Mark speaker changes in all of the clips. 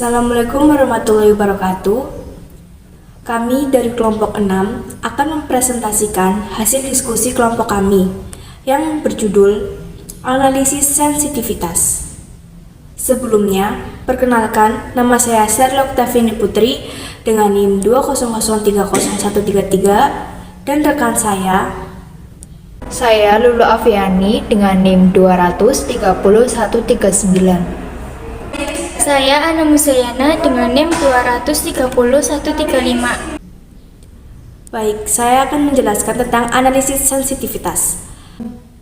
Speaker 1: Assalamualaikum warahmatullahi wabarakatuh. Kami dari kelompok 6 akan mempresentasikan hasil diskusi kelompok kami yang berjudul Analisis Sensitivitas. Sebelumnya, perkenalkan, nama saya Sherlock Taviani Putri dengan NIM 200300133 dan rekan saya
Speaker 2: Lulu Aviani dengan NIM 2301139.
Speaker 3: Saya Ana Musayana dengan NIM 2301135.
Speaker 1: Baik, saya akan menjelaskan tentang analisis sensitivitas.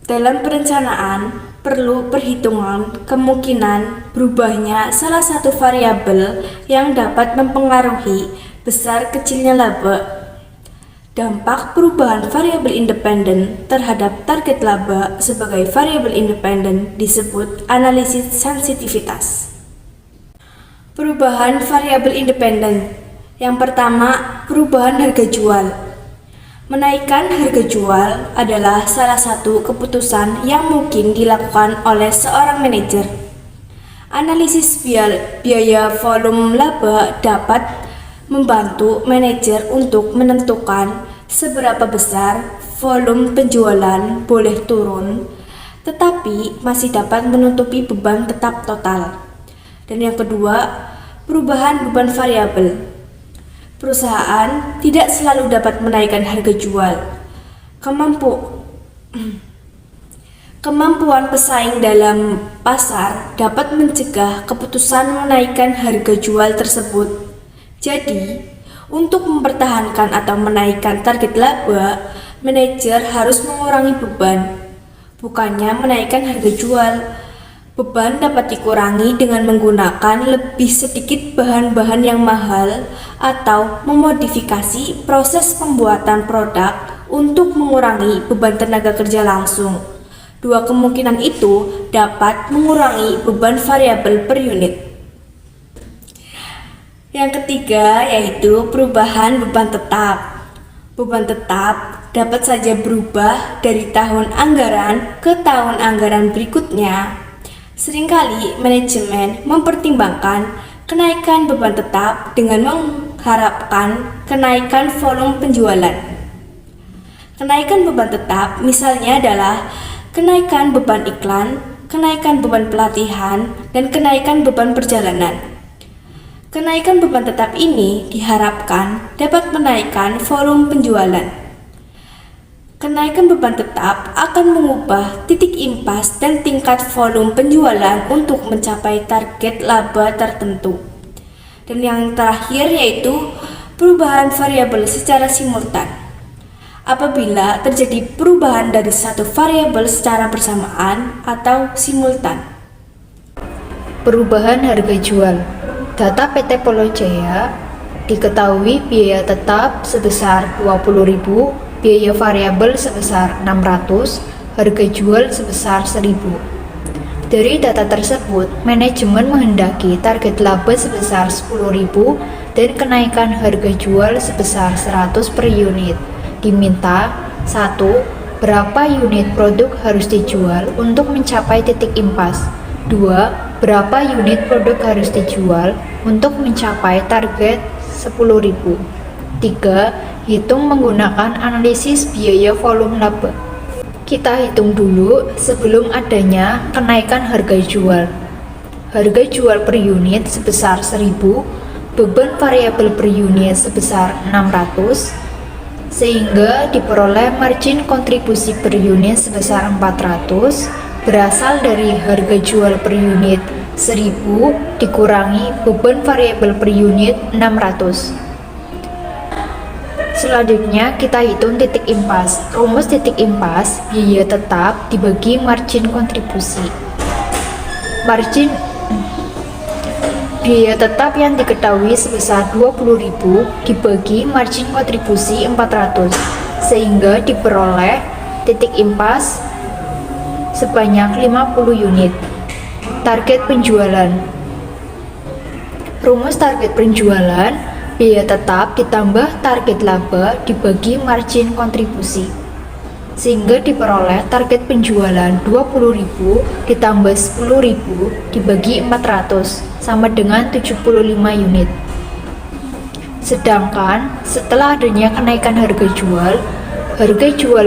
Speaker 1: Dalam perencanaan, perlu perhitungan kemungkinan berubahnya salah satu variabel yang dapat mempengaruhi besar kecilnya laba. Dampak perubahan variabel independen terhadap target laba sebagai variabel independen disebut analisis sensitivitas. Perubahan variabel independen. Yang pertama, perubahan harga jual. Menaikkan harga jual adalah salah satu keputusan yang mungkin dilakukan oleh seorang manajer. Analisis biaya volume laba dapat membantu manajer untuk menentukan seberapa besar volume penjualan boleh turun, tetapi masih dapat menutupi beban tetap total. Dan yang kedua, perubahan beban variabel. Perusahaan tidak selalu dapat menaikkan harga jual. Kemampuan pesaing dalam pasar dapat mencegah keputusan menaikkan harga jual tersebut. Jadi, untuk mempertahankan atau menaikkan target laba, manajer harus mengurangi beban, bukannya menaikkan harga jual. Beban dapat dikurangi dengan menggunakan lebih sedikit bahan-bahan yang mahal atau memodifikasi proses pembuatan produk untuk mengurangi beban tenaga kerja langsung. Dua kemungkinan itu dapat mengurangi beban variabel per unit. Yang ketiga yaitu perubahan beban tetap. Beban tetap dapat saja berubah dari tahun anggaran ke tahun anggaran berikutnya. Seringkali manajemen mempertimbangkan kenaikan beban tetap dengan mengharapkan kenaikan volume penjualan. Kenaikan beban tetap misalnya adalah kenaikan beban iklan, kenaikan beban pelatihan, dan kenaikan beban perjalanan. Kenaikan beban tetap ini diharapkan dapat menaikkan volume penjualan. Kenaikan beban tetap akan mengubah titik impas dan tingkat volume penjualan untuk mencapai target laba tertentu. Dan yang terakhir yaitu perubahan variabel secara simultan. Apabila terjadi perubahan dari satu variabel secara bersamaan atau simultan.
Speaker 2: Perubahan harga jual. Data PT Polo Jaya diketahui biaya tetap sebesar 20.000, biaya variabel sebesar 600, harga jual sebesar 1.000. Dari data tersebut, manajemen menghendaki target laba sebesar 10.000 dan kenaikan harga jual sebesar 100 per unit. Diminta 1. Berapa unit produk harus dijual untuk mencapai titik impas? 2. Berapa unit produk harus dijual untuk mencapai target 10.000? 3. Hitung menggunakan analisis biaya volume laba. Kita hitung dulu sebelum adanya kenaikan harga jual. Harga jual per unit sebesar 1.000, beban variabel per unit sebesar 600, sehingga diperoleh margin kontribusi per unit sebesar 400, berasal dari harga jual per unit 1.000 dikurangi beban variabel per unit 600. Selanjutnya kita hitung titik impas. Rumus titik impas, biaya tetap dibagi margin kontribusi. Biaya tetap yang diketahui sebesar 20.000 dibagi margin kontribusi 400, sehingga diperoleh titik impas sebanyak 50 unit. Target penjualan. Rumus target penjualan, biaya tetap ditambah target laba dibagi margin kontribusi. sehingga diperoleh target penjualan 20.000 ditambah 10.000 dibagi 400 sama dengan 75 unit. Sedangkan setelah adanya kenaikan harga jual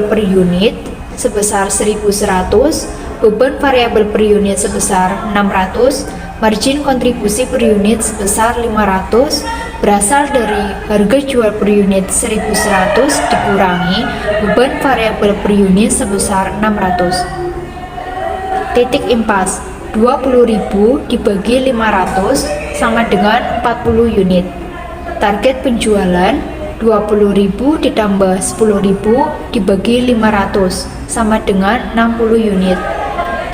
Speaker 2: per unit sebesar 1.100, beban variabel per unit sebesar 600, margin kontribusi per unit sebesar 500 berasal dari harga jual per unit 1.100 dikurangi beban variabel per unit sebesar 600. Titik impas 20.000 dibagi 500 sama dengan 40 unit. Target penjualan 20.000 ditambah 10.000 dibagi 500 sama dengan 60 unit.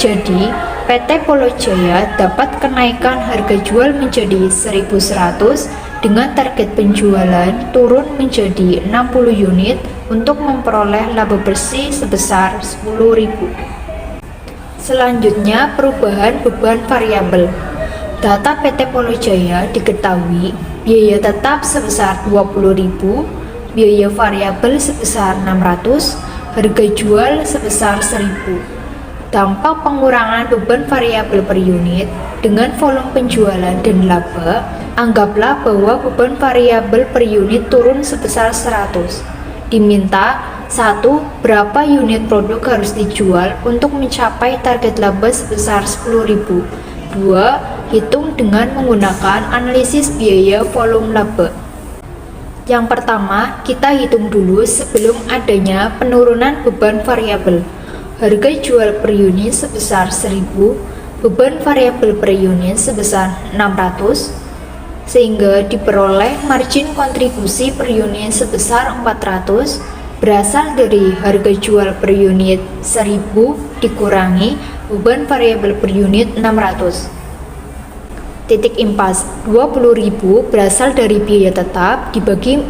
Speaker 2: Jadi, PT Polo Jaya dapat kenaikan harga jual menjadi 1.100 dengan target penjualan turun menjadi 60 unit untuk memperoleh laba bersih sebesar 10.000. Selanjutnya, perubahan beban variabel. Data PT Polo Jaya diketahui biaya tetap sebesar 20.000, biaya variabel sebesar 600, harga jual sebesar 1.000. Dampak pengurangan beban variabel per unit dengan volume penjualan dan laba, anggaplah bahwa beban variabel per unit turun sebesar 100. Diminta 1. Berapa unit produk harus dijual untuk mencapai target laba sebesar 10.000. 2. Hitung dengan menggunakan analisis biaya volume laba. Yang pertama, kita hitung dulu sebelum adanya penurunan beban variabel. Harga jual per unit sebesar 1.000, beban variabel per unit sebesar 600, sehingga diperoleh margin kontribusi per unit sebesar 400 berasal dari harga jual per unit 1.000 dikurangi beban variabel per unit 600. Titik impas 20.000 berasal dari biaya tetap dibagi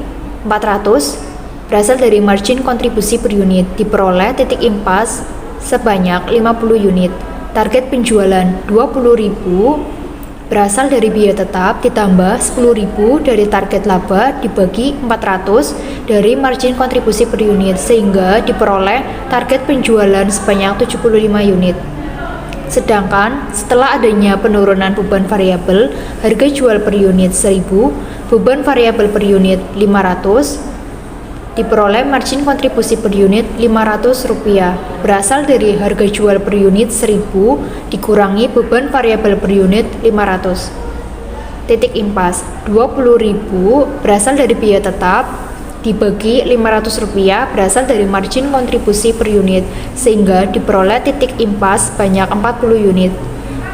Speaker 2: 400 berasal dari margin kontribusi per unit diperoleh titik impas sebanyak 50 unit. Target penjualan 20.000 berasal dari biaya tetap ditambah 10.000 dari target laba dibagi 400 dari margin kontribusi per unit sehingga diperoleh target penjualan sebanyak 75 unit. Sedangkan setelah adanya penurunan beban variabel, harga jual per unit 1.000, beban variabel per unit 500, diperoleh margin kontribusi per unit Rp500 berasal dari harga jual per unit 1.000 dikurangi beban variabel per unit 500. Titik impas 20.000 berasal dari biaya tetap dibagi Rp500 berasal dari margin kontribusi per unit sehingga diperoleh titik impas banyak 40 unit.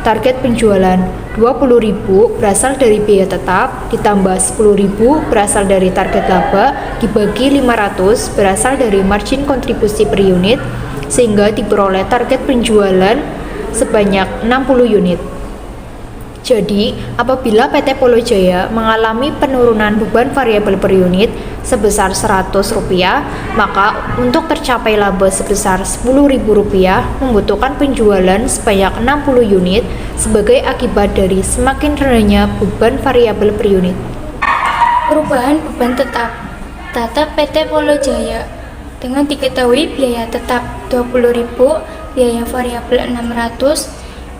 Speaker 2: Target penjualan 20.000 berasal dari biaya tetap ditambah 10.000 berasal dari target laba dibagi 500 berasal dari margin kontribusi per unit sehingga diperoleh target penjualan sebanyak 60 unit. Jadi, apabila PT Polo Jaya mengalami penurunan beban variabel per unit sebesar Rp100, maka untuk tercapai laba sebesar Rp10.000 membutuhkan penjualan sebanyak 60 unit sebagai akibat dari semakin rendahnya beban variabel per unit.
Speaker 3: Perubahan beban tetap. Data PT Polo Jaya dengan diketahui biaya tetap 20.000, biaya variabel 600,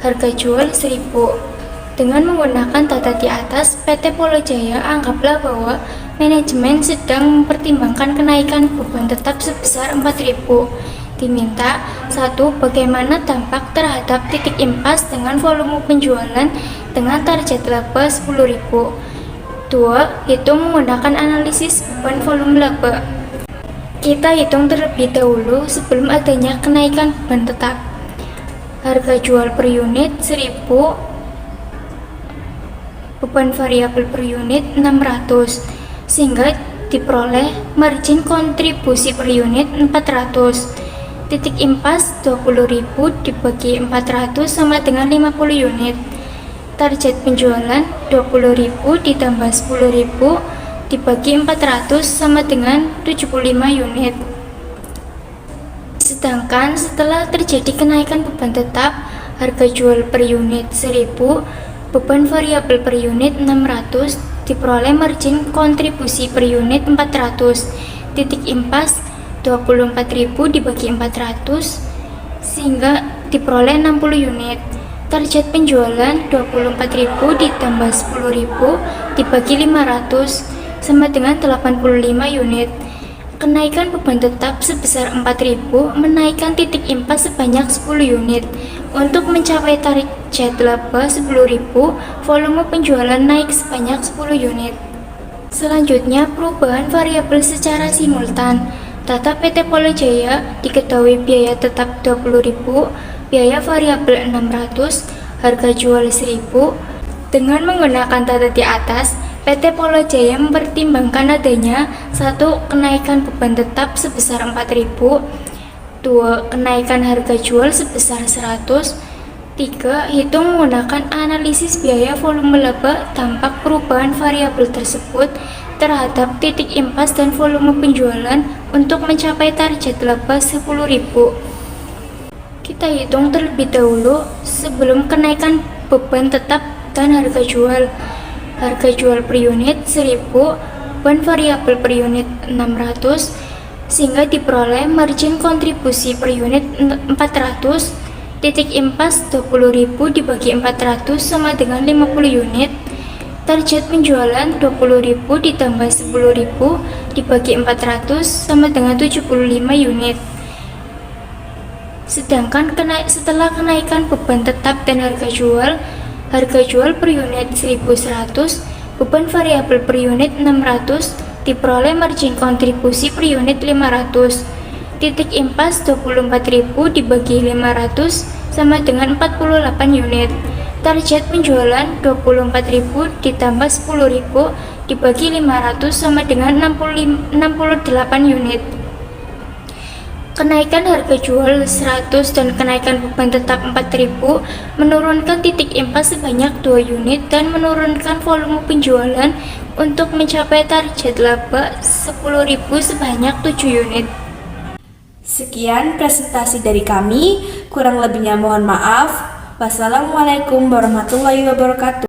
Speaker 3: harga jual 1.000. Dengan menggunakan data di atas, PT Polo Jaya anggaplah bahwa manajemen sedang mempertimbangkan kenaikan beban tetap sebesar 4.000. Diminta 1. Bagaimana dampak terhadap titik impas dengan volume penjualan dengan target laba 10.000. 2. Hitung menggunakan analisis beban volume laba. Kita hitung terlebih dahulu sebelum adanya kenaikan beban tetap. Harga jual per unit 1.000, beban variabel per unit 600 sehingga diperoleh margin kontribusi per unit 400. Titik impas 20.000 dibagi 400 sama dengan 50 unit. Target penjualan 20.000 ditambah 10.000 dibagi 400 sama dengan 75 unit. Sedangkan setelah terjadi kenaikan beban tetap, harga jual per unit 1.000, beban variabel per unit 600, diperoleh margin kontribusi per unit 400. Titik impas 24.000 dibagi 400 sehingga diperoleh 60 unit. Target penjualan 24.000 ditambah 10.000 dibagi 500 sama dengan 85 unit. Kenaikan beban tetap sebesar 4.000 menaikkan titik impas sebanyak 10 unit. Untuk mencapai target laba 10.000, volume penjualan naik sebanyak 10 unit. Selanjutnya, perubahan variabel secara simultan. Data PT Polo Jaya diketahui biaya tetap 20.000, biaya variabel 600, harga jual 1.000. Dengan menggunakan data di atas, PT Polo Jaya mempertimbangkan adanya 1. Kenaikan beban tetap sebesar 4.000, 2. Kenaikan harga jual sebesar 100, 3. Hitung menggunakan analisis biaya volume laba dampak perubahan variabel tersebut terhadap titik impas dan volume penjualan untuk mencapai target laba 10.000. Kita hitung terlebih dahulu sebelum kenaikan beban tetap dan harga jual. Harga jual per unit 1.000, beban variabel per unit 600, sehingga diperoleh margin kontribusi per unit 400, titik impas 20.000 dibagi 400 sama dengan 50 unit. Target penjualan 20.000 ditambah 10.000 dibagi 400 sama dengan 75 unit. Sedangkan setelah kenaikan beban tetap dan harga jual per unit 1.100, beban variabel per unit 600, diperoleh margin kontribusi per unit 500. Titik impas 24.000 dibagi 500 sama dengan 48 unit. Target penjualan 24.000 ditambah 10.000 dibagi 500 sama dengan 68 unit. Kenaikan harga jual 100 dan kenaikan beban tetap 4.000 menurunkan titik impas sebanyak 2 unit dan menurunkan volume penjualan untuk mencapai target laba 10.000 sebanyak 7 unit.
Speaker 1: Sekian presentasi dari kami, kurang lebihnya mohon maaf. Wassalamualaikum warahmatullahi wabarakatuh.